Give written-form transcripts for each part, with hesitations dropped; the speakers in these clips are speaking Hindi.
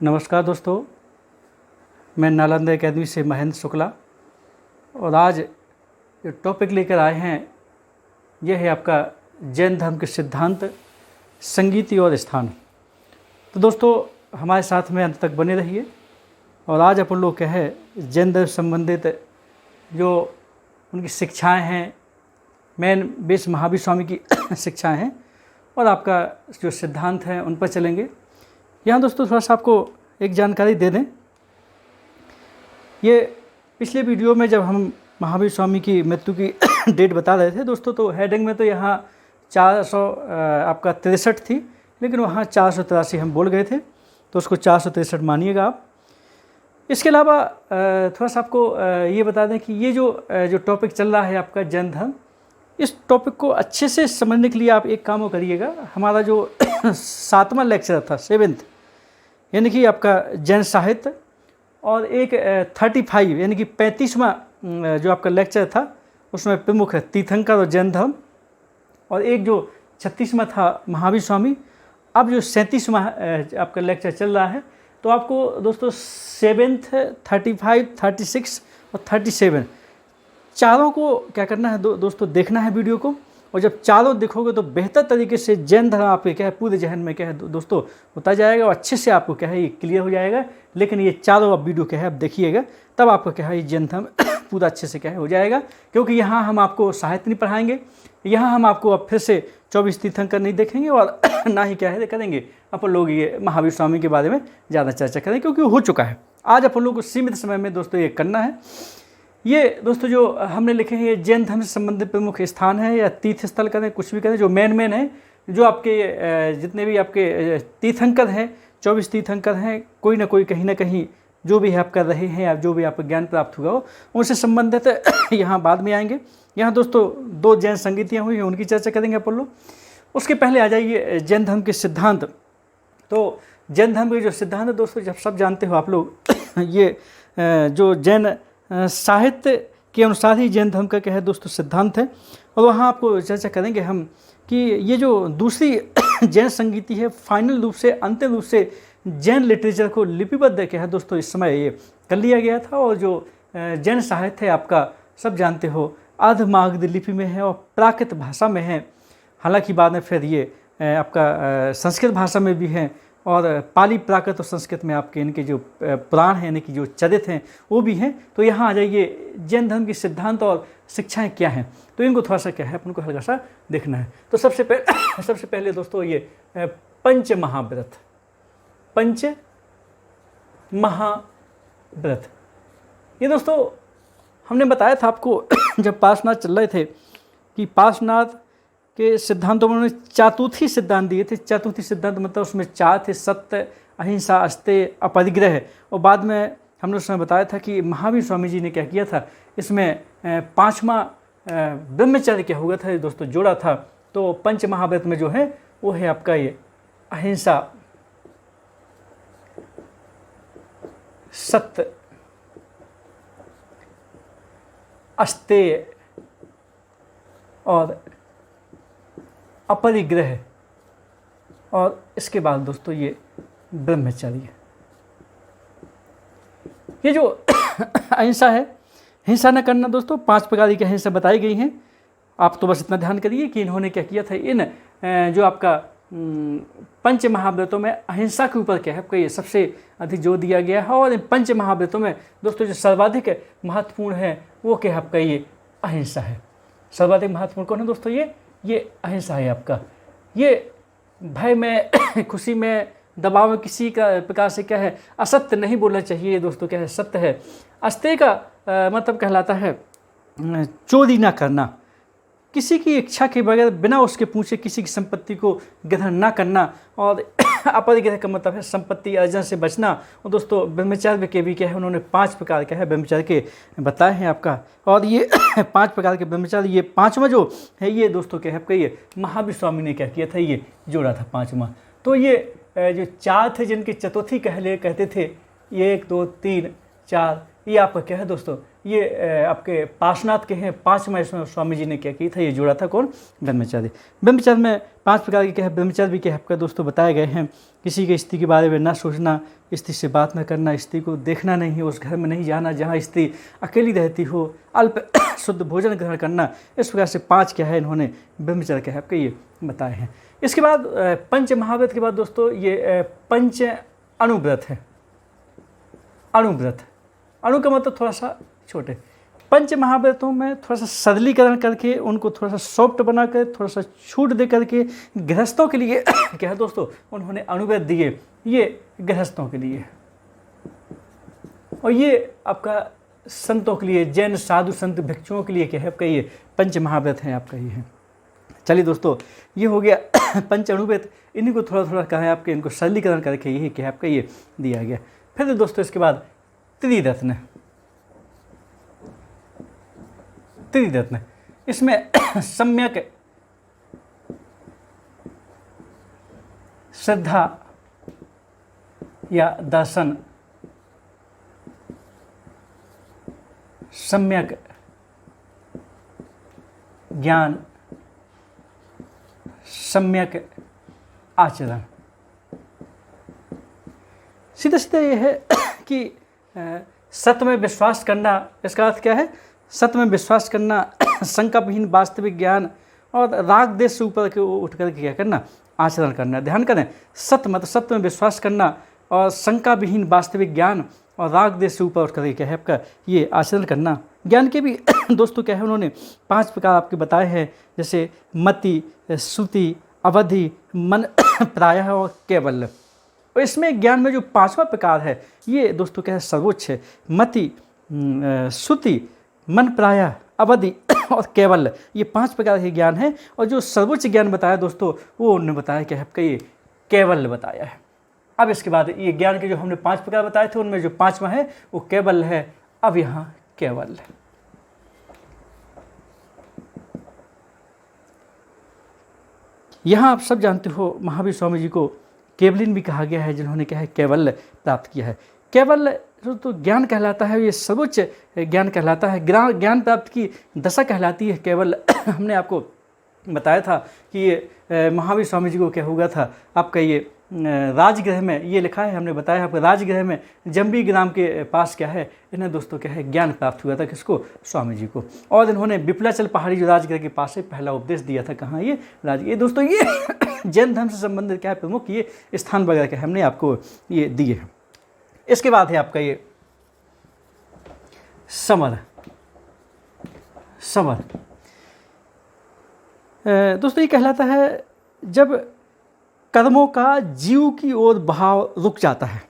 नमस्कार दोस्तों, मैं नालंदा एकेडमी से महेंद्र शुक्ला और आज जो टॉपिक लेकर आए हैं यह है आपका जैन धर्म के सिद्धांत, संगीति और स्थान। तो दोस्तों हमारे साथ में अंत तक बने रहिए। और आज अपन लोग क्या है जैन धर्म संबंधित जो उनकी शिक्षाएं हैं, मेन बेस महावीर स्वामी की शिक्षाएं हैं और आपका जो सिद्धांत हैं उन पर चलेंगे। यहाँ दोस्तों थोड़ा सा आपको एक जानकारी दे दें। ये पिछले वीडियो में जब हम महावीर स्वामी की मृत्यु की डेट बता रहे थे दोस्तों, तो हेडिंग में तो यहाँ 463 थी, लेकिन वहाँ 483 हम बोल गए थे, तो उसको 463 मानिएगा आप। इसके अलावा थोड़ा सा आपको ये बता दें कि ये जो टॉपिक चल रहा है आपका जैन धर्म, इस टॉपिक को अच्छे से समझने के लिए आप एक काम करिएगा। हमारा जो 7वां लेक्चर था, 7th, यानी कि आपका जैन साहित्य, और एक 35 यानी कि 35वां जो आपका लेक्चर था उसमें प्रमुख है तीर्थंकर और जैन धर्म, और एक जो 36वां था महावीर स्वामी। अब जो 37वां आपका लेक्चर चल रहा है, तो आपको दोस्तों 7th, 35, 36 और 37 चारों को क्या करना है दोस्तों, देखना है वीडियो को। और जब चारों देखोगे तो बेहतर तरीके से जैन धर्म आपके क्या है पूरे जहन में क्या है दोस्तों होता जाएगा और अच्छे से आपको क्या है ये क्लियर हो जाएगा। लेकिन ये चारों आप वीडियो क्या है आप देखिएगा, तब आपको क्या है ये जैन धर्म पूरा अच्छे से क्या है हो जाएगा। क्योंकि यहाँ हम आपको साहित्य नहीं पढ़ाएंगे, यहाँ हम आपको अब फिर से 24 तीर्थंकर नहीं देखेंगे, और ना ही क्या है करेंगे अपन लोग ये महावीर स्वामी के बारे में ज़्यादा चर्चा करें, क्योंकि हो चुका है। आज अपन लोग को सीमित समय में दोस्तों ये करना है। ये दोस्तों जो हमने लिखे हैं ये जैन धर्म से संबंधित प्रमुख स्थान है या तीर्थ स्थल करें, कुछ भी करें, जो मेन है, जो आपके जितने भी आपके तीर्थंकर हैं, 24 तीर्थंकर हैं, कोई ना कोई कहीं ना कहीं जो भी आप कर रहे हैं या जो भी आपको ज्ञान प्राप्त हुआ हो उनसे संबंधित यहाँ बाद में आएंगे। यहाँ दोस्तों 2 जैन संगीतियाँ हुई हैं, उनकी चर्चा करेंगे अपन लोग। उसके पहले आ जाइए जैन धर्म के सिद्धांत। तो जैन धर्म के जो सिद्धांत है दोस्तों, जब सब जानते हो आप लोग, ये जो जैन साहित्य के अनुसार ही जैन धर्म का क्या है दोस्तों सिद्धांत है। और वहाँ आपको चर्चा करेंगे हम कि ये जो दूसरी जैन संगीति है, फाइनल रूप से अंतिम रूप से जैन लिटरेचर को लिपिबद्ध क्या है दोस्तों इस समय ये कर लिया गया था। और जो जैन साहित्य है आपका सब जानते हो अर्धमागध लिपि में है और प्राकृत भाषा में है। हालांकि बाद में फिर ये आपका संस्कृत भाषा में भी है, और पाली, प्राकृत और संस्कृत में आपके इनके जो पुराण हैं यानी कि जो चरित्र हैं वो भी हैं। तो यहाँ आ जाइए जैन धर्म के सिद्धांत और शिक्षाएं क्या हैं, तो इनको थोड़ा सा क्या है अपन को हल्का सा देखना है। तो सबसे पहले दोस्तों ये पंच महाव्रत, ये दोस्तों हमने बताया था आपको जब पार्श्वनाथ चल रहे थे कि पार्श्वनाथ के सिद्धांतों में उन्होंने चतुर्थी सिद्धांत दिए थे। चतुर्थी सिद्धांत मतलब उसमें 4 थे, सत्य, अहिंसा, अस्तेय, अपरिग्रह। और बाद में हमने उसमें बताया था कि महावीर स्वामी जी ने क्या किया था, इसमें 5वां ब्रह्मचर्य क्या हुआ था दोस्तों जोड़ा था। तो पंच महाव्रत में जो है वो है आपका ये अहिंसा, सत्य, अस्तेय और अपरिग्रह, और इसके बाद दोस्तों ये ब्रह्मचर्य। ये जो अहिंसा है, हिंसा न करना दोस्तों, 5 प्रकार की अहिंसा बताई गई हैं। आप तो बस इतना ध्यान करिए कि इन्होंने क्या किया था, इन जो आपका पंच महाव्रतों में अहिंसा के ऊपर क्या है आपका ये सबसे अधिक जोर दिया गया है। और इन पंच महाव्रतों में दोस्तों जो सर्वाधिक महत्वपूर्ण है वो क्या है आपका ये अहिंसा है। सर्वाधिक महत्वपूर्ण कौन है दोस्तों, ये अहिंसा है आपका। ये भय में, खुशी में, दबाव में किसी का प्रकार से क्या है असत्य नहीं बोलना चाहिए दोस्तों, क्या है सत्य है। अस्तेय का मतलब कहलाता है चोरी ना करना, किसी की इच्छा के बगैर बिना उसके पूछे किसी की संपत्ति को ग्रहण ना करना। और अपरिग्रह का मतलब है संपत्ति अर्जन से बचना। और दोस्तों ब्रह्मचर्य के भी क्या है उन्होंने 5 प्रकार क्या है ब्रह्मचर्य के बताए हैं आपका। और ये 5 प्रकार के ब्रह्मचर्य, ये 5वां जो है ये दोस्तों क्या है आपका ये महावीर स्वामी ने क्या किया था, ये जोड़ा था 5वां। तो ये जो 4 थे जिनके चतुर्थी कहते थे, 1, 2, 3, 4, ये आपका क्या है दोस्तों ये आपके पार्श्वनाथ के हैं। 5वां इसमें स्वामी जी ने क्या किया था, ये जोड़ा था कौन, ब्रह्मचर्य। ब्रह्मचर्य में 5 प्रकार के क्या है, ब्रह्मचर्य भी क्या है आपका दोस्तों बताए गए हैं। किसी के स्त्री के बारे में ना सोचना, स्त्री से बात न करना, स्त्री को देखना नहीं, उस घर में नहीं जाना जहाँ स्त्री अकेली रहती हो, अल्प शुद्ध भोजन ग्रहण करना। इस प्रकार से 5 क्या है इन्होंने ब्रह्मचर्य क्या है आपके ये बताए हैं। इसके बाद पंच महाव्रत के बाद दोस्तों ये पंच अणुव्रत है। अणुव्रत, अणु का मतलब थोड़ा सा छोटे। पंच महाव्रतों में थोड़ा सा सरलीकरण करके उनको थोड़ा सा सॉफ्ट बनाकर थोड़ा सा छूट दे करके गृहस्थों के लिए क्या है दोस्तों उन्होंने अणुव्रत दिए, ये गृहस्थों के लिए। और ये आपका संतों के लिए, जैन साधु संत भिक्षुओं के लिए क्या है आपका ये पंच महाव्रत है आपका ये है। चलिए दोस्तों ये हो गया पंच अणुव्रत, इन्हीं को थोड़ा थोड़ा कहा है आपके, इनको सरलीकरण करके यही क्या है आपका ये दिया गया। फिर दोस्तों इसके बाद त्रिरत्न। त्रिरत्न इसमें सम्यक श्रद्धा या दर्शन, सम्यक ज्ञान, सम्यक आचरण। सीधे सीधे ये है कि सत्य में विश्वास करना, इसका अर्थ क्या है, सत्य में विश्वास करना, शंका विहीन वास्तविक ज्ञान और राग देश से ऊपर के उठ करके क्या करना, आचरण करना। ध्यान करें, सत्य मतलब सत्य में विश्वास करना और शंका विहीन वास्तविक ज्ञान और राग देश से ऊपर उठ करके क्या है आपका ये आचरण करना। ज्ञान के भी दोस्तों क्या है उन्होंने 5 प्रकार आपके बताए हैं, जैसे मति, श्रुति, अवधि, मन, प्रायः और कैवल्य। और इसमें ज्ञान में जो 5वां प्रकार है ये दोस्तों क्या है सर्वोच्च है। मति, श्रुति, मन प्रायः, अवधि और कैवल्य, ये 5 प्रकार के ज्ञान है। और जो सर्वोच्च ज्ञान बताया दोस्तों वो उन्होंने बताया क्या है आपका ये कैवल्य बताया है। अब इसके बाद ये ज्ञान के जो हमने 5 प्रकार बताए थे उनमें जो 5वां है वो कैवल्य है। अब यहाँ कैवल्य, यहाँ आप सब जानते हो महावीर स्वामी जी को केवलिन भी कहा गया है, जिन्होंने क्या है कैवल्य प्राप्त किया है। कैवल्य तो ज्ञान कहलाता है, ये सर्वोच्च ज्ञान कहलाता है, ज्ञान प्राप्त की दशा कहलाती है कैवल्य। हमने आपको बताया था कि ये महावीर स्वामी जी को क्या हुआ था आपका ये राजगृह में, ये लिखा है हमने बताया आपको, राजगृह में जम्बी ग्राम के पास क्या है इन्हें दोस्तों क्या है ज्ञान प्राप्त हुआ था, किसको, स्वामी जी को। और इन्होंने विपलाचल पहाड़ी जो राजगृह के पास है पहला उपदेश दिया था, कहाँ, ये राजगृह। ये दोस्तों ये जैन धर्म से संबंधित क्या है प्रमुख ये स्थान वगैरह क्या हमने आपको ये दिए हैं। इसके बाद है आपका ये समर। समर दोस्तों ये कहलाता है जब कर्मों का जीव की ओर बहाव रुक जाता है।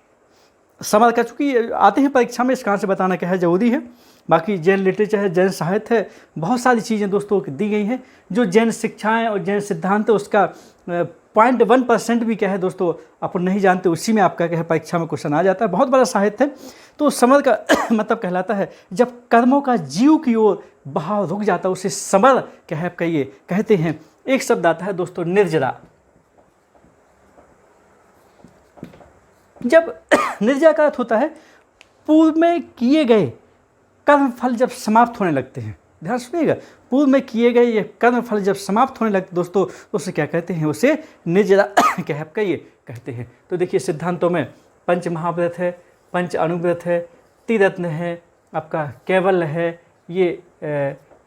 समर का, चूँकि आते हैं परीक्षा में, इसका से बताना क्या है जरूरी है। बाकी जैन लिटरेचर है, जैन साहित्य है, बहुत सारी चीज़ें दोस्तों दी गई हैं। जो जैन शिक्षाएं और जैन सिद्धांत है उसका 0.1% भी क्या है दोस्तों अपन नहीं जानते, उसी में आपका क्या है परीक्षा में क्वेश्चन आ जाता है। बहुत बड़ा साहित्य है। तो समर का मतलब कहलाता है जब कर्मों का जीव की ओर बहाव रुक जाता है, उसे समर क्या है आपका ये कहते हैं। एक शब्द आता है दोस्तों निर्जरा। जब निर्जरा का अर्थ होता है पूर्व में किए गए कर्म फल जब समाप्त होने लगते हैं। ध्यान सुनिएगा, पूर्व में किए गए ये कर्म फल जब समाप्त होने लगते दोस्तों उसे क्या कहते हैं, उसे निर्जरा क्या है आपका ये कहते हैं। तो देखिए सिद्धांतों में पंच महाव्रत है, पंच अणुव्रत है, त्रिरत्न है, आपका कैवल्य है, ये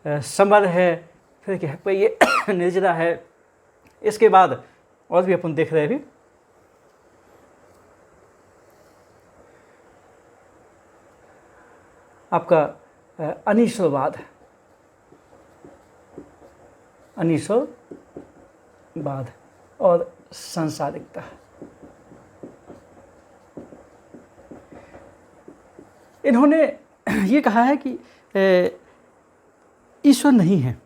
समर है, फिर क्या है ये निर्जरा है। इसके बाद और भी अपन देख रहे हैं आपका अनीश्वरवाद, अनीश्वरवाद और सांसारिकता। इन्होंने ये कहा है कि ईश्वर नहीं है,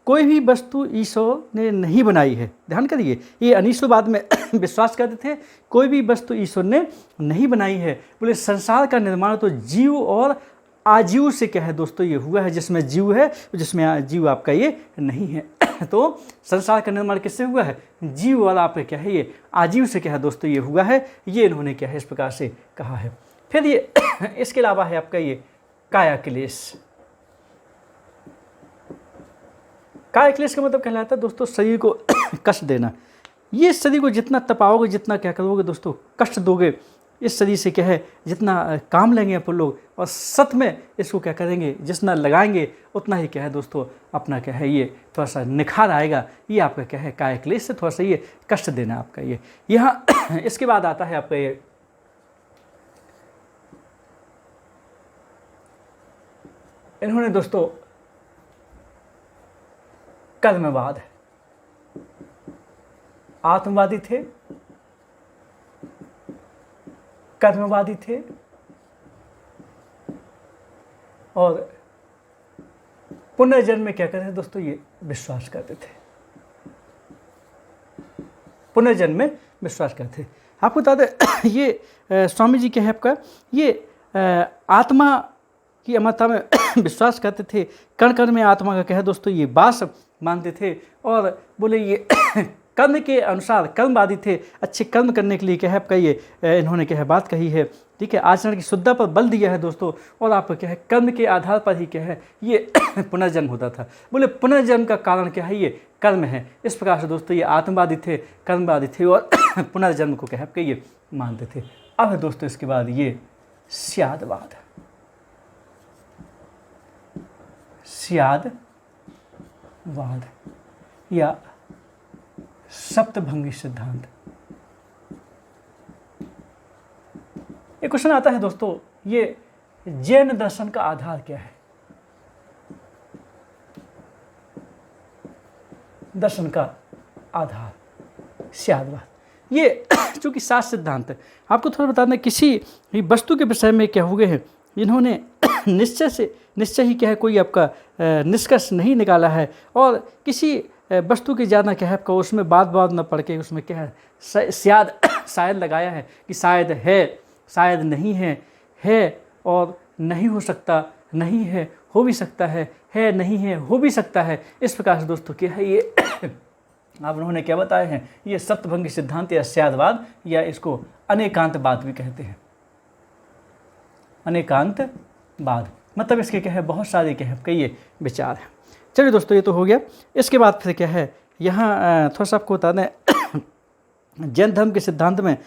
कोई भी वस्तु ईश्वर ने नहीं बनाई है। ध्यान करिए, ये अनीश्वरवाद में विश्वास करते थे, कोई भी वस्तु ईश्वर ने नहीं बनाई है। बोले संसार का निर्माण तो जीव और आजीव से क्या है दोस्तों ये हुआ है, जिसमें जीव है जिसमें जीव आपका ये नहीं है। तो संसार का निर्माण किससे हुआ है, जीव वाला आपका क्या है ये आजीव से क्या है दोस्तों ये हुआ है। ये इन्होंने क्या है इस प्रकार से कहा है। फिर ये इसके अलावा है आपका ये काया क्लेश। काया क्लेश का मतलब कहलाता है दोस्तों शरीर को कष्ट देना। ये शरीर को जितना तपाओगे, जितना क्या करोगे दोस्तों, कष्ट दोगे, इस शरीर से क्या है जितना काम लेंगे अपन लोग, और सत में इसको क्या करेंगे, जितना लगाएंगे उतना ही क्या है दोस्तों अपना क्या है ये थोड़ा सा निखार आएगा। ये आपका क्या है काया क्लेश से थोड़ा सा ये कष्ट देना आपका ये यहाँ। इसके बाद आता है आपका ये इन्होंने दोस्तों कर्मवाद, आत्मवादी थे, कर्मवादी थे और पुनर्जन्म में क्या करते थे दोस्तों, ये विश्वास करते थे, पुनर्जन्म में विश्वास करते थे। आपको बता दें ये स्वामी जी क्या है आपका ये आत्मा की अमरता में विश्वास करते थे, कण कण में आत्मा का क्या है दोस्तों ये वास मानते थे, और बोले ये कर्म के अनुसार कर्मवादी थे, अच्छे कर्म करने के लिए क्या है आपका ये इन्होंने क्या है बात कही है, ठीक है, आचरण की शुद्धता पर बल दिया है दोस्तों, और आपका क्या है कर्म के आधार पर ही क्या है ये पुनर्जन्म होता था। बोले पुनर्जन्म का कारण क्या है, ये कर्म है। इस प्रकार से दोस्तों ये आत्मवादी थे, कर्मवादी थे और पुनर्जन्म को क्या है आपका ये मानते थे। अब है दोस्तों इसके बाद ये स्यादवाद, स्यादवाद या सप्तभंगी सिद्धांत। एक क्वेश्चन आता है दोस्तों, ये जैन दर्शन का आधार क्या है? दर्शन का आधार स्यादवाद। ये चूंकि 7 सिद्धांत है, आपको थोड़ा बता दें किसी भी वस्तु के विषय में क्या हुए हैं, इन्होंने निश्चय ही क्या है कोई आपका निष्कर्ष नहीं निकाला है, और किसी वस्तु की ज़्यादा क्या है आपका उसमें बात न पढ़ के उसमें क्या है शायद लगाया है कि शायद है, शायद नहीं है और नहीं हो सकता, नहीं है हो भी सकता है नहीं है हो भी सकता है। इस प्रकार से दोस्तों क्या है ये आप उन्होंने क्या बताए हैं, ये सप्तभंगी सिद्धांत या स्यादवाद, या इसको अनेकांतवाद भी कहते हैं। अनेकांतवाद मतलब इसके क्या है बहुत सारे क्या है कई ये विचार हैं। चलिए दोस्तों ये तो हो गया। इसके बाद फिर क्या है यहाँ थोड़ा सा आपको बता दें जैन धर्म के सिद्धांत में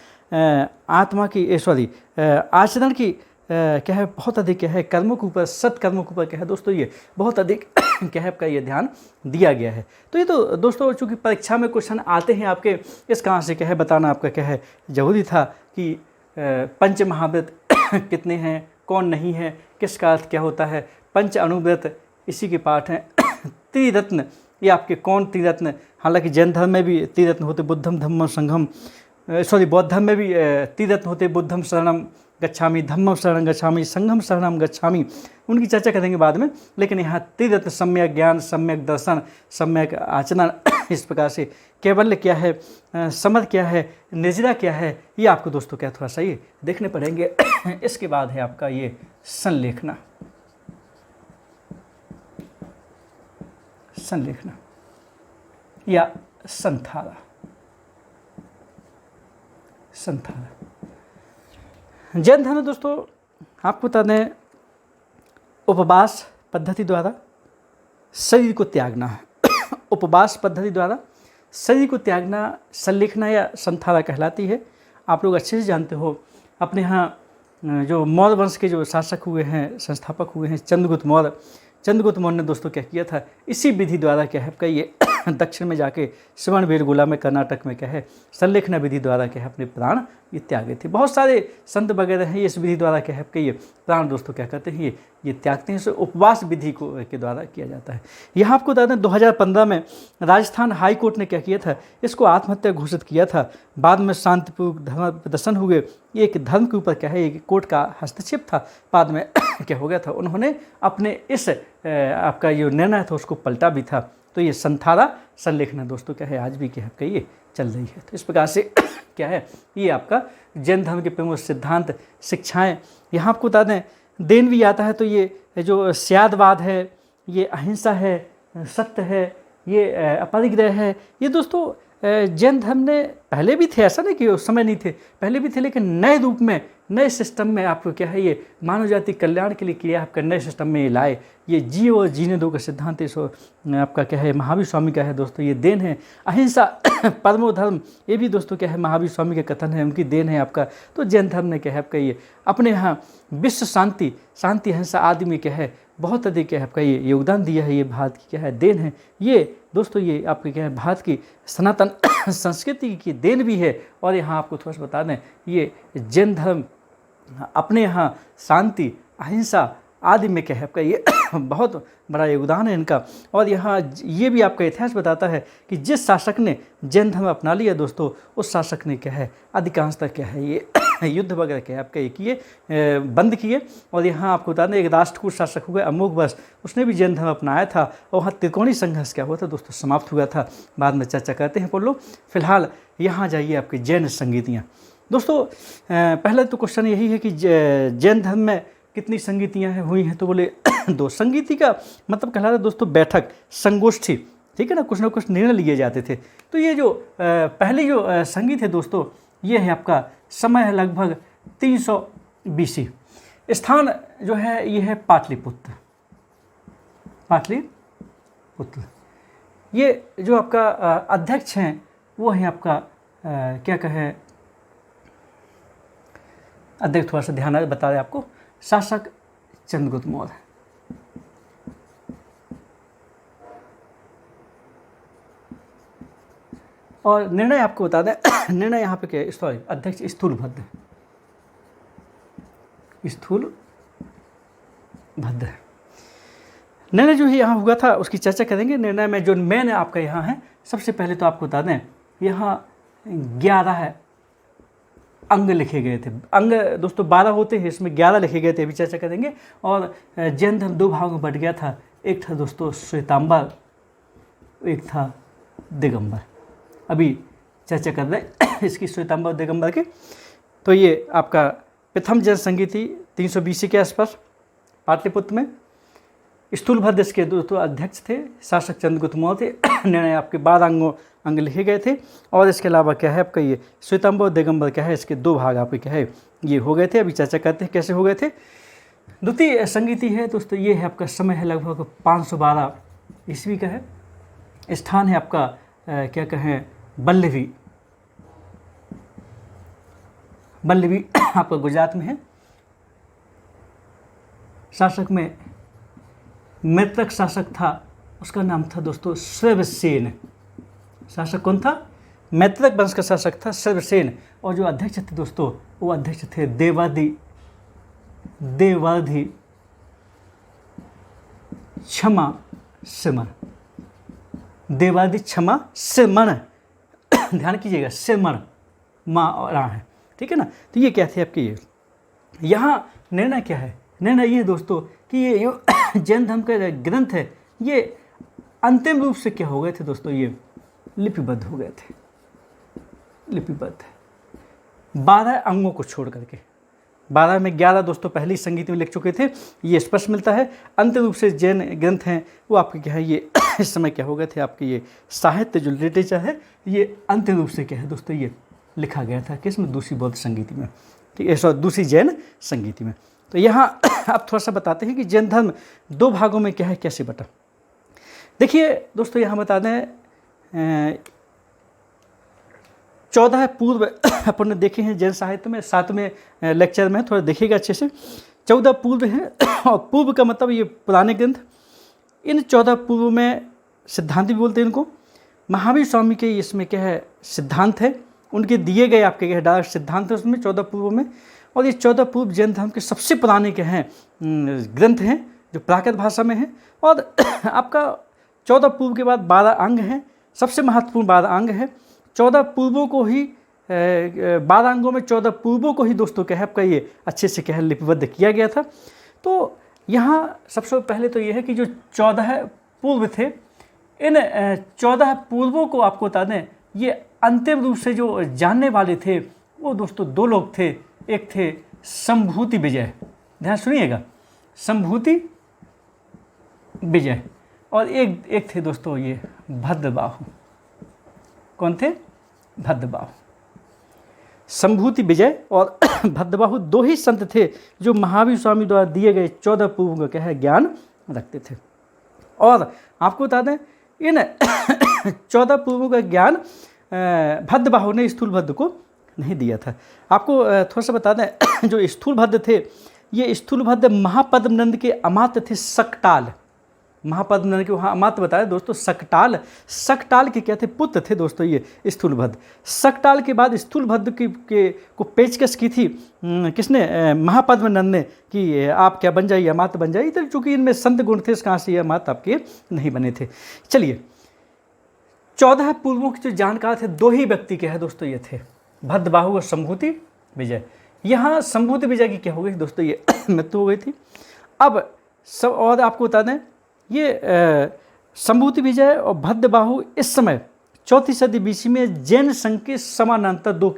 आत्मा की आचरण की क्या है बहुत अधिक क्या है कर्मों के ऊपर, सत्कर्मों के ऊपर क्या है दोस्तों ये बहुत अधिक क्या है आपका ये ध्यान दिया गया है। तो ये तो दोस्तों चूँकि परीक्षा में क्वेश्चन आते हैं आपके, इस कहाँ से क्या है बताना आपका क्या है जरूरी था कि पंच महाव्रत कितने हैं, कौन नहीं है, किसका अर्थ क्या होता है, पंच अणुव्रत इसी के पाठ हैं। त्रिरत्न ये आपके कौन त्रिरत्न, हालांकि जैन धर्म में भी त्रिरत्न होते, बुद्धम धम्मम संघम बौद्ध धर्म में भी त्रिरत्न होते, बुद्धम शरणम गच्छामि, धम्मम शरणं गच्छामि, संघम शरणं गच्छामि, उनकी चर्चा करेंगे बाद में। लेकिन यहाँ त्रिरत्न सम्यक ज्ञान, सम्यक दर्शन, सम्यक आचरण, इस प्रकार से कैवल्य क्या है, समझ क्या है, निजरा क्या है, ये आपको दोस्तों क्या थोड़ा सा ये देखने पड़ेंगे। इसके बाद है आपका ये संलेखना, संलेखना या संथारा, संथारा। जैन धर्म दोस्तों आपको बता दें उपवास पद्धति द्वारा शरीर को त्यागना है। उपवास पद्धति द्वारा शरीर को त्यागना संलेखना या संथारा कहलाती है। आप लोग अच्छे से जानते हो, अपने यहाँ जो मौर्य वंश के जो शासक हुए हैं, संस्थापक हुए हैं चंद्रगुप्त मौर्य, चंद्रगुप्त मौर्य ने दोस्तों क्या किया था, इसी विधि द्वारा क्या है आपका ये दक्षिण में जाके श्रवणबेलगोला में कर्नाटक में क्या है संलेखना विधि द्वारा क्या है अपने प्राण ये त्यागे थे। बहुत सारे संत वगैरह हैं इस विधि द्वारा क्या है आपके ये प्राण दोस्तों क्या करते हैं ये त्यागते हैं। इसे उपवास विधि को के द्वारा किया जाता है। यहाँ आपको बता दें 2015 में राजस्थान हाई कोर्ट ने क्या किया था, इसको आत्महत्या घोषित किया था। बाद में शांतिपूर्वक धर्म प्रदर्शन हुए, एक धर्म के ऊपर क्या है एक कोर्ट का हस्तक्षेप था, बाद में क्या हो गया था, उन्होंने अपने इस आपका जो निर्णय था उसको पलटा भी था। तो ये संथारा संलेखना दोस्तों क्या है आज भी क्या है आपका ये चल रही है। तो इस प्रकार से क्या है ये आपका जैन धर्म के प्रमुख सिद्धांत शिक्षाएं। यहाँ आपको बता दें देन भी आता है, तो ये जो स्यादवाद है, ये अहिंसा है, सत्य है, ये अपरिग्रह है, ये दोस्तों जैन धर्म ने पहले भी थे, ऐसा नहीं कि उस समय नहीं थे, पहले भी थे, लेकिन नए रूप में नए सिस्टम में आपको क्या है, ये मानव जाति कल्याण के लिए किया, आपका नए सिस्टम में ये लाए। ये जियो और जीने दो का सिद्धांत सो आपका क्या है, महावीर स्वामी का है दोस्तों, ये देन है। अहिंसा परमो धर्म, ये भी दोस्तों क्या है, महावीर स्वामी का कथन है, उनकी देन है आपका। तो जैन धर्म ने क्या है आपका ये अपने यहाँ विश्व शांति, शांति अहिंसा आदि में क्या है बहुत अधिक क्या है आपका ये योगदान दिया है। ये भारत की क्या है देन है। ये दोस्तों ये आपके क्या है भारत की सनातन संस्कृति की देन भी है। और यहाँ आपको थोड़ा सा बता दें, ये जैन धर्म अपने यहाँ शांति अहिंसा आदि में क्या है आपका ये बहुत बड़ा योगदान है इनका। और यहाँ ये भी आपका इतिहास बताता है कि जिस शासक ने जैन धर्म अपना लिया दोस्तों, उस शासक ने क्या है अधिकांशतः क्या है ये युद्ध वगैरह क्या है आपका ये किए, बंद किए। और यहाँ आपको बता दें एक राष्ट्रकूट शासक हुआ अमोघवर्ष, उसने भी जैन धर्म अपनाया था और वहाँ त्रिकोणी संघर्ष क्या हुआ था दोस्तों, समाप्त हुआ था। बाद में चर्चा करते हैं लोग। फिलहाल यहाँ जाइए आपके जैन संगीतियाँ दोस्तों। पहले तो क्वेश्चन यही है कि जैन धर्म में कितनी संगीतियाँ हुई हैं, तो बोले 2। संगीति का मतलब कहलाता है दोस्तों बैठक, संगोष्ठी, ठीक है ना, कुछ ना कुछ निर्णय लिए जाते थे। तो ये जो पहली जो संगीत है दोस्तों, ये है आपका समय है लगभग 300 BC। स्थान जो है ये है पाटलिपुत्र, पाटलिपुत्र। ये जो आपका अध्यक्ष हैं वो है आपका क्या कहे, अध्यक्ष थोड़ा सा ध्यान बता दें आपको, शासक चंद्रगुप्त मौर्य। और निर्णय आपको बता दें, निर्णय यहाँ पे क्या है, सॉरी अध्यक्ष स्थूलभद्र, स्थूलभद्र। निर्णय जो है यहाँ हुआ था उसकी चर्चा करेंगे। निर्णय में जो मेन आपका यहाँ है, सबसे पहले तो आपको बता दें यहाँ 11 अंग लिखे गए थे। अंग दोस्तों 12 होते हैं, इसमें 11 लिखे गए थे, अभी चर्चा करेंगे। और जैन धर्म 2 भागों में बट गया था, एक था दोस्तों श्वेतांबर, एक था दिगंबर। अभी चर्चा कर रहे हैं इसकी श्वेतांबर और दिगंबर की। तो ये आपका प्रथम जैन संगीति 300 BC के आसपास पाटलिपुत्र में। स्थूलभद्र इसके दोस्तों अध्यक्ष थे, शासक चंद्रगुप्त मौर्य थे। निर्णय आपके 12 अंग लिखे गए थे। और इसके अलावा क्या है आपका ये श्वेतांबर और दिगंबर क्या है, इसके 2 भाग आपके क्या है ये हो गए थे। अभी चर्चा करते हैं कैसे हो गए थे। द्वितीय संगीति है दोस्तों, ये है आपका समय है लगभग 512 ईस्वी का है। स्थान है आपका क्या कहें बल्लभी, बल्लभी आपका गुजरात में है। शासक में मैत्रक शासक था, उसका नाम था दोस्तों श्रवसेन। शासक कौन था? मैत्रक वंश का शासक था श्रवसेन। और जो अध्यक्ष थे दोस्तों, वो अध्यक्ष थे देवादि क्षमा सिमन, देवादि क्षमा सिमन। ध्यान कीजिएगा, सिमन माँ और रा है, ठीक है ना। तो ये क्या थे आपके ये यहाँ निर्णय क्या है? निर्णय ये दोस्तों कि ये जो जैन धर्म का ग्रंथ है, ये अंतिम रूप से क्या हो गए थे दोस्तों, ये लिपिबद्ध हो गए थे। लिपिबद्ध 12 अंगों को छोड़ करके, 12 में 11 दोस्तों पहली संगीत में लिख चुके थे, ये स्पष्ट मिलता है। अंतिम रूप से जैन ग्रंथ हैं वो आपके क्या है ये इस समय क्या हो गए थे आपके ये साहित्य जो लिटरेचर है, ये अंतिम रूप से क्या है दोस्तों ये लिखा गया था किसमें? दूसरी बौद्ध संगीति में, ठीक है, सॉरी दूसरी जैन संगीति में। तो यहाँ आप थोड़ा सा बताते हैं कि जैन धर्म 2 भागों में क्या है, कैसे बटा। देखिए दोस्तों यहाँ बता दें 14 पूर्व अपन ने देखे हैं जैन साहित्य में, 7वें लेक्चर में थोड़ा देखिएगा अच्छे से। 14 पूर्व हैं और पूर्व का मतलब ये पुराने ग्रंथ। इन 14 पूर्व में सिद्धांत भी बोलते हैं इनको। महावीर स्वामी के इसमें क्या है सिद्धांत है, उनके दिए गए आपके क्या है डायरेक्ट सिद्धांत है उसमें 14 पूर्व में। और ये 14 पूर्व जैन धर्म के सबसे पुराने क्या हैं ग्रंथ हैं जो प्राकृत भाषा में हैं। और आपका 14 पूर्व के बाद 12 अंग हैं, सबसे महत्वपूर्ण 12 अंग है। 14 पूर्वों को ही 12 अंगों में 14 पूर्वों को ही दोस्तों क्या है आपका ये अच्छे से क्या है लिपिबद्ध किया गया था। तो यहाँ सबसे पहले तो ये है कि जो 14 पूर्व थे, इन 14 पूर्वों को आपको बता दें ये अंतिम रूप से जो जानने वाले थे वो दोस्तों 2 लोग थे। एक थे संभूति विजय, ध्यान सुनिएगा, संभूति विजय, और एक थे दोस्तों ये भद्रबाहु। कौन थे? भद्रबाहु। संभूति विजय और भद्रबाहु दो ही संत थे जो महावीर स्वामी द्वारा दिए गए 14 पूर्व का क्या है ज्ञान रखते थे। और आपको बता दें इन 14 पूर्वों का ज्ञान भद्रबाहु ने स्थूल भद्र को नहीं दिया था। आपको थोड़ा सा बता दें जो स्थूल भद्र थे, ये स्थूल भद्र महापद्मनंद के अमात्य थे सकटाल। महापद्मनंद के वहाँ अमात्य बताया दोस्तों सकटाल। सकटाल के क्या थे? पुत्र थे दोस्तों ये स्थूल भद्र। सकटाल के बाद स्थूल भद्र को पेशकश की थी किसने? महापद्मनंद ने कि आप क्या बन जाइए, अमात्य बन जाइए। तो चूंकि इनमें संत गुण थे, इस कहाँ से ये अमात्य आपके नहीं बने थे। चलिए 14 पूर्वों के जो जानकार थे, दो ही व्यक्ति क्या है दोस्तों ये थे, भद्रबाहु और संभूति विजय। यहाँ संभूति विजय की क्या हो गई दोस्तों, ये मृत्यु हो गई थी। अब सब और आपको बता दें ये संभूति विजय और भद्रबाहु इस समय 4वीं सदी बीसी में जैन संघ के समानांतर दो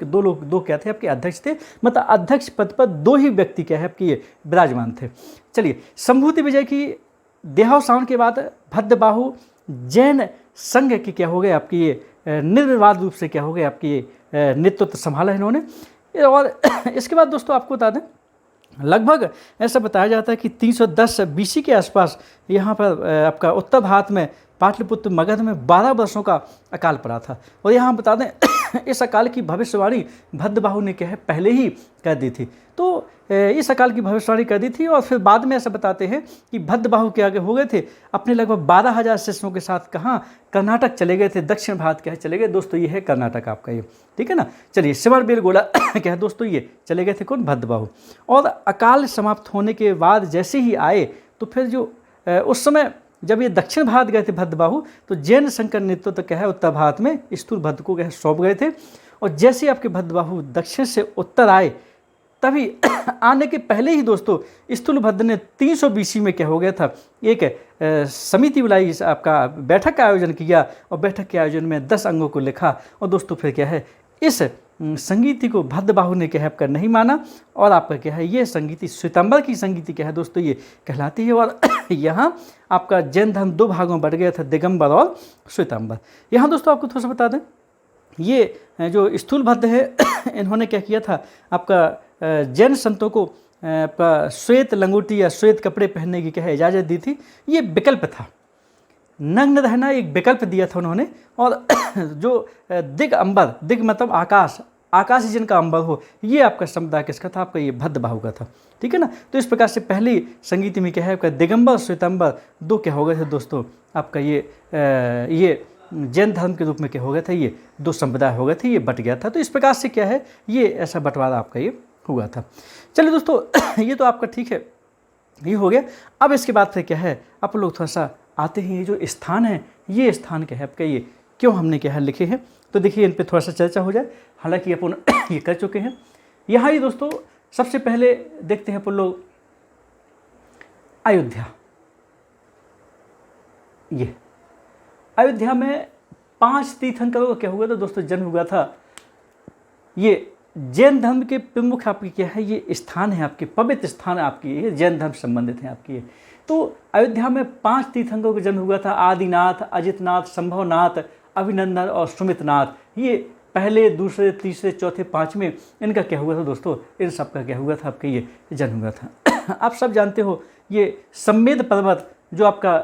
क्या थे आपके अध्यक्ष थे। मतलब अध्यक्ष पद पर दो ही व्यक्ति क्या है आपके ये विराजमान थे। चलिए संभूति विजय की देहावसान के बाद भद्रबाहु जैन संघ की क्या हो गए आपकी ये निर्विवाद रूप से क्या हो गए आपकी ये नेतृत्व संभाला इन्होंने। और इसके बाद दोस्तों आपको बता दें लगभग ऐसा बताया जाता है कि 310 बीसी के आसपास यहाँ पर आपका उत्तर भारत में पाटलिपुत्र मगध में 12 वर्षों का अकाल पड़ा था। और यहाँ बता दें इस अकाल की भविष्यवाणी भद्रबाहु ने क्या है पहले ही कर दी थी। तो इस अकाल की भविष्यवाणी कर दी थी और फिर बाद में ऐसा बताते हैं कि भद्रबाहु के आगे हो गए थे अपने लगभग 12,000 शिष्यों के साथ कहाँ कर्नाटक चले गए थे, दक्षिण भारत क्या है चले गए दोस्तों, ये है कर्नाटक आपका ये, ठीक है ना। चलिए सिमरबेलगोला क्या है दोस्तों, ये चले गए थे कौन? भद्रबाहु। और अकाल समाप्त होने के बाद जैसे ही आए तो फिर जो उस समय जब ये दक्षिण भारत गए थे भद्रबाहु, तो जैन संघ का नेतृत्व क्या है उत्तर भारत में स्थूल भद्र को क्या है सौंप गए थे। और जैसे आपके भद्रबाहु दक्षिण से उत्तर आए तभी आने के पहले ही दोस्तों स्थूल भद्र ने 300 बीसी में क्या हो गया था एक समिति बुलाई, आपका बैठक का आयोजन किया और बैठक के आयोजन में 10 अंगों को लिखा। और दोस्तों फिर क्या है इस संगीति को भद्रबाहु ने क्या है आपका नहीं माना और आपका क्या है ये संगीति श्वेतांबर की संगीति क्या है दोस्तों ये कहलाती है। और यहाँ आपका जैन धर्म दो भागों में बढ़ गया था, दिगंबर और श्वेतांबर। यहाँ दोस्तों आपको थोड़ा सा बता दें ये जो स्थूल भद्र है इन्होंने क्या किया था आपका जैन संतों को आपका श्वेत लंगोटी या श्वेत कपड़े पहनने की क्या है इजाज़त दी थी। ये विकल्प था, नग्न रहना एक विकल्प दिया था उन्होंने। और जो दिगंबर, दिग मतलब आकाश, आकाश जिनका अंबर हो, ये आपका समुदाय किसका था? आपका ये भद्रबाहु का था, ठीक है ना। तो इस प्रकार से पहली संगीत में क्या है आपका दिगंबर श्वेतांबर दो क्या हो गए थे दोस्तों आपका ये जैन धर्म के रूप में क्या हो गया था, ये दो संप्रदाय हो गए थे, ये बट गया था। तो इस प्रकार से क्या है ये ऐसा बंटवारा आपका ये हुआ था। चलिए दोस्तों ये तो आपका ठीक है, ये हो गया। अब इसके बाद फिर क्या है आप लोग थोड़ा सा आते हैं ये जो स्थान है, ये स्थान क्या है आपका ये क्यों हमने क्या है लिखे हैं। तो देखिए इन पे थोड़ा सा चर्चा हो जाए, हालांकि अपन ये कर चुके हैं। यहाँ ही दोस्तों सबसे पहले देखते हैं अपन लोग अयोध्या। ये अयोध्या में 5 तीर्थंकरों का क्या हुआ था दोस्तों जन्म हुआ था। ये जैन धर्म के प्रमुख आपकी क्या है ये स्थान है, आपके पवित्र स्थान आपकी ये जैन धर्म संबंधित हैं आपकी ये। तो अयोध्या में 5 तीर्थंकरों का जन्म हुआ था, आदिनाथ, अजितनाथ, संभवनाथ, अभिनंदन और सुमितनाथ। ये पहले, दूसरे, तीसरे, चौथे, पाँचवें इनका क्या हुआ था दोस्तों, इन सब का क्या हुआ था आपका ये जन्म हुआ था। आप सब जानते हो ये सम्मेद पर्वत जो आपका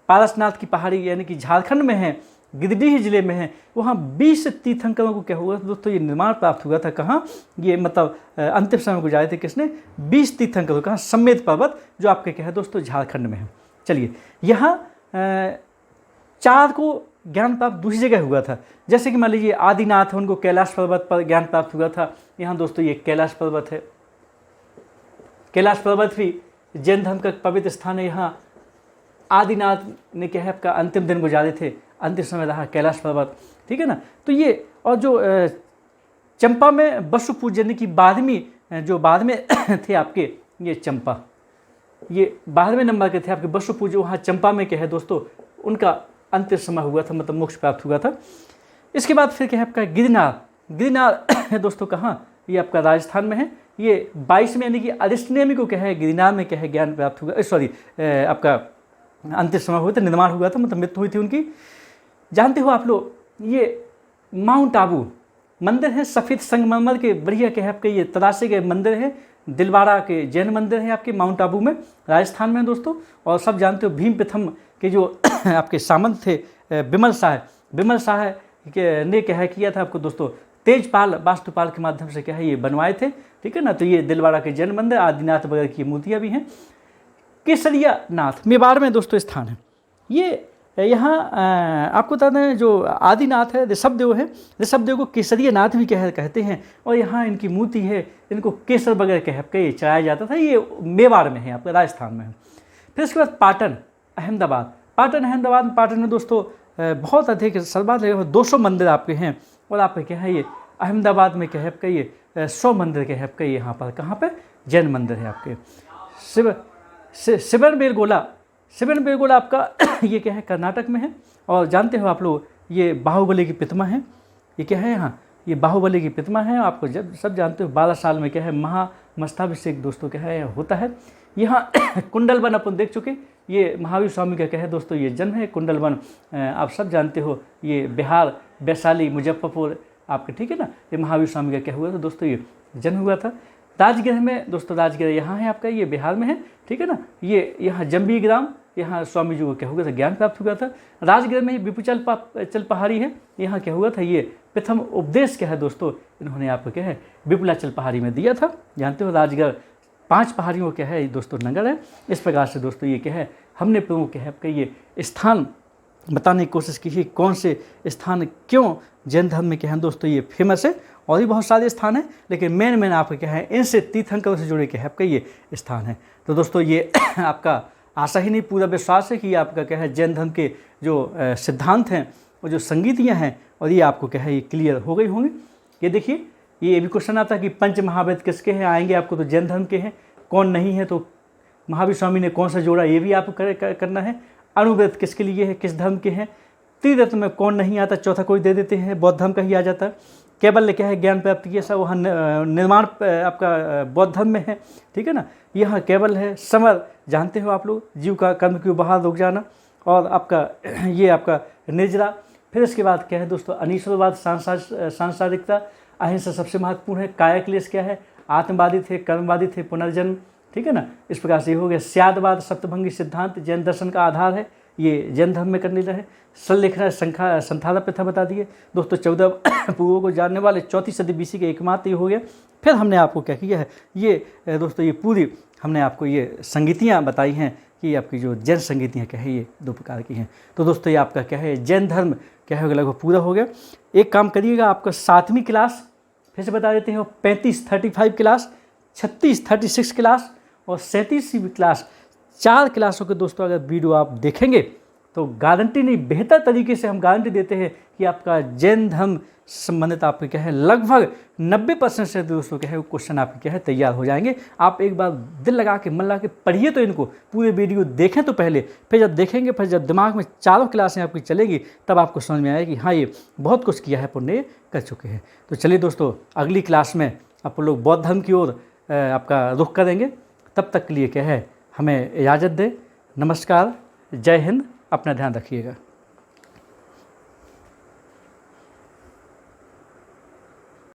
पारसनाथ की पहाड़ी यानी कि झारखंड में है, गिरिडीह जिले में है, वहाँ 20 तीर्थंकरों को क्या हुआ था दोस्तों ये निर्माण प्राप्त हुआ था। कहाँ? ये मतलब अंतिम समय को जाए थे किसने? 20 तीर्थंकरों। कहाँ? सम्मेद पर्वत जो आपके क्या है दोस्तों झारखंड में है। चलिए यहाँ 4 को ज्ञान प्राप्त दूसरी जगह हुआ था, जैसे कि मान लीजिए आदिनाथ है, उनको कैलाश पर्वत पर ज्ञान प्राप्त हुआ था। यहाँ दोस्तों ये कैलाश पर्वत है, कैलाश पर्वत भी जैन धर्म का पवित्र स्थान है। यहाँ आदिनाथ ने क्या है आपका अंतिम दिन गुजारे थे, अंतिम समय रहा कैलाश पर्वत, ठीक है ना। तो ये और जो चंपा में वसु पूजन की 12वीं जो बाद में थे आपके ये चंपा, ये 12वें नंबर के थे आपके वसु पूजन, वहाँ चंपा में क्या है दोस्तों उनका अंतिम समय हुआ था, मतलब मोक्ष प्राप्त हुआ था। इसके बाद फिर क्या है आपका गिरनार। गिरनार है दोस्तों कहाँ? ये आपका राजस्थान में है। ये 22 में यानी कि अरिष्टनेमी को क्या है गिरनार में क्या है ज्ञान प्राप्त हुआ, सॉरी आपका अंतिम समय हुआ था, निर्माण हुआ था, मतलब मृत्यु हुई थी उनकी। जानते हो आप लोग ये माउंट आबू, मंदिर हैं सफ़ेद संगमरमर के, बढ़िया के आपके ये तराशे गए मंदिर हैं। दिलवाड़ा के जैन मंदिर है आपके माउंट आबू में, राजस्थान में दोस्तों। और सब जानते हो भीम प्रथम के जो आपके सामंत थे विमल शाह ने क्या किया था आपको दोस्तों, तेजपाल वास्तुपाल के माध्यम से क्या है ये बनवाए थे, ठीक है ना। तो ये दिलवाड़ा के जैन मंदिर, आदिनाथ वगैरह की मूर्तियाँ भी हैं। केसरिया नाथ मेवाड़ में दोस्तों स्थान है। ये यहाँ आपको बता दें जो आदिनाथ है ऋषभदेव है, ऋषभदेव को केसरिया नाथ भी कहते हैं। और यहाँ इनकी मूर्ति है, इनको केसर वगैरह कह के चढ़ाया जाता था। ये मेवाड़ में है, आपका राजस्थान में है। फिर इसके बाद पाटन अहमदाबाद में दोस्तों बहुत अधिक सर्वाधिक 200 मंदिर आपके हैं। और आपके क्या है ये अहमदाबाद में क्या है आपका ये 100 मंदिर के है आपका यहाँ पर, कहाँ पे जैन मंदिर है आपके। शिवन बेलगोला आपका ये क्या है कर्नाटक में है। और जानते हो आप लोग ये बाहुबली की प्रतिमा है, ये क्या है यहाँ ये बाहुबली की प्रतिमा है। आपको जब सब जानते हो 12 साल में क्या है महामस्ताभिषेक दोस्तों क्या है होता है। यहाँ कुंडलवन अपन देख चुके, ये महावीर स्वामी का क्या है दोस्तों ये जन्म है। कुंडलवन आप सब जानते हो ये बिहार वैशाली मुजफ्फरपुर आपके, ठीक है ना। ये महावीर स्वामी का क्या हुआ था दोस्तों ये जन्म हुआ था। राजगृह में दोस्तों, राजगृह यहाँ है आपका, ये बिहार में है, ठीक है ना। ये यहाँ जम्बी ग्राम, यहाँ स्वामी जी को क्या हुआ था ज्ञान प्राप्त हुआ था। राजगृह में विपुचल चल पहाड़ी है, यहाँ क्या हुआ था ये प्रथम उपदेश क्या है दोस्तों इन्होंने आपको क्या है विपुलाचल पहाड़ी में दिया था। जानते हो राजगढ़ 5 पहाड़ियों क्या है दोस्तों नगर है। इस प्रकार से दोस्तों ये क्या है हमने प्रमुख क्या है आपका ये स्थान बताने की कोशिश की है, कौन से स्थान क्यों जैन धर्म में क्या है दोस्तों ये फेमस है। और भी बहुत सारे स्थान हैं, लेकिन मेन आपका क्या है इनसे तीर्थंकरों से जुड़े क्या है आपका ये स्थान है। तो दोस्तों ये आपका आशा ही नहीं पूरा विश्वास है कि आपका क्या है जैन धर्म के जो सिद्धांत हैं और जो संगीतियाँ हैं और ये आपको क्या है ये क्लियर हो गई होंगी। ये देखिए ये भी क्वेश्चन आता है कि पंच महावेद किसके हैं, आएंगे आपको तो जैन धर्म के हैं, कौन नहीं है तो महावीर स्वामी ने कौन सा जोड़ा ये भी आपको करना है। अणुव्रत किसके लिए है, किस धर्म के हैं। त्रिरत्न में कौन नहीं आता, चौथा कोई दे देते हैं, बौद्ध धर्म का ही आ जाता है। केवल क्या है ज्ञान प्राप्ति किया सब वहाँ निर्माण आपका बौद्ध धर्म में है, ठीक है ना। यहाँ केवल है। समर जानते हो आप लोग जीव का कर्म की बाहर रुक जाना। और आपका ये आपका निर्जरा। फिर इसके बाद क्या है दोस्तों अनीश्वरवाद, सांसारिकता, अहिंसा सबसे महत्वपूर्ण है। कायाक्लेश क्या है, आत्मवादी थे, कर्मवादी थे, पुनर्जन्म, ठीक है ना। इस प्रकार से ये हो गया। स्यादवाद सप्तभंगी सिद्धांत जैन दर्शन का आधार है, ये जैन धर्म में करने है। सल्लेखना संथाना प्रथा बता दिए दोस्तों। 14 पूर्वों को जानने वाले 4वीं सदी BC के एकमात्र ये हो गया। फिर हमने आपको क्या किया है ये दोस्तों ये पूरी हमने आपको ये संगीतियाँ बताई हैं कि आपकी जो जैन संगीतियाँ क्या है ये 2 प्रकार की हैं। तो दोस्तों ये आपका क्या है जैन धर्म क्या है लगभग पूरा हो गया। एक काम करिएगा, आपका 7वीं क्लास फिर से बता देते हैं 35 क्लास, 36 क्लास और 37वीं क्लास, 4 क्लासों के दोस्तों अगर वीडियो आप देखेंगे तो गारंटी नहीं बेहतर तरीके से हम गारंटी देते हैं कि आपका जैन धर्म संबंधित आपके क्या है लगभग 90% से दोस्तों क्या है क्वेश्चन आपके क्या है तैयार हो जाएंगे। आप एक बार दिल लगा के मन लगा के पढ़िए तो इनको पूरे वीडियो देखें तो पहले, फिर जब देखेंगे फिर जब दिमाग में 4 क्लासें आपकी चलेगी तब आपको समझ में आएगा कि हाँ ये बहुत कुछ किया है पुण्य कर चुके हैं। तो चलिए दोस्तों अगली क्लास में आप लोग बौद्ध धर्म की ओर आपका रुख करेंगे। तब तक के लिए क्या है हमें इजाज़त दें। नमस्कार, जय हिंद, अपना ध्यान रखिएगा।